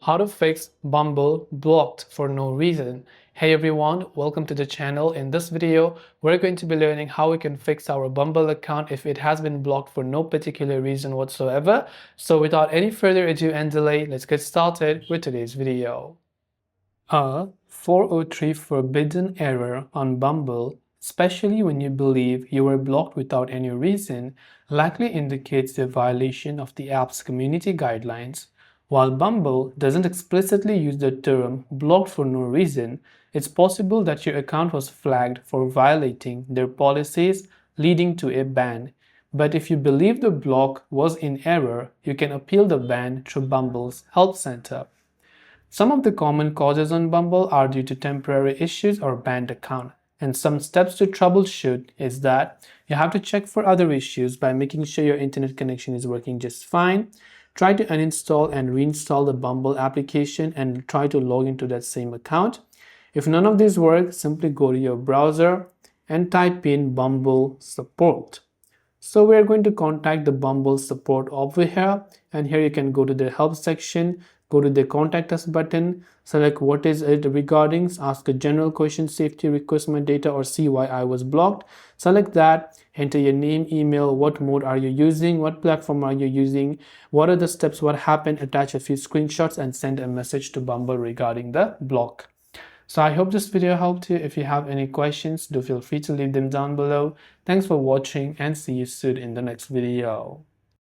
How to fix Bumble blocked for no reason. Hey everyone, welcome to the channel. In this video, we're going to be learning how we can fix our Bumble account if it has been blocked for no particular reason whatsoever. So without any further ado and delay, let's get started with today's video. A 403 forbidden error on Bumble, especially when you believe you were blocked without any reason, likely indicates a violation of the app's community guidelines. While Bumble doesn't explicitly use the term blocked for no reason, it's possible that your account was flagged for violating their policies, leading to a ban. But if you believe the block was in error, you can appeal the ban through Bumble's Help Center. Some of the common causes on Bumble are due to temporary issues or banned account. And some steps to troubleshoot is that you have to check for other issues by making sure your internet connection is working just fine. Try to uninstall and reinstall the Bumble application and try to log into that same account. If none of these work, simply go to your browser and type in Bumble Support. So we're going to contact the Bumble Support over here, and here you can go to the help section, go to the contact us button, select what is it regarding, ask a general question, safety, request my data, or see why I was blocked. Select that, enter your name, email, what mode are you using, what platform are you using, what are the steps, what happened, attach a few screenshots and send a message to Bumble regarding the block. So I hope this video helped you. If you have any questions, do feel free to leave them down below. Thanks for watching and see you soon in the next video.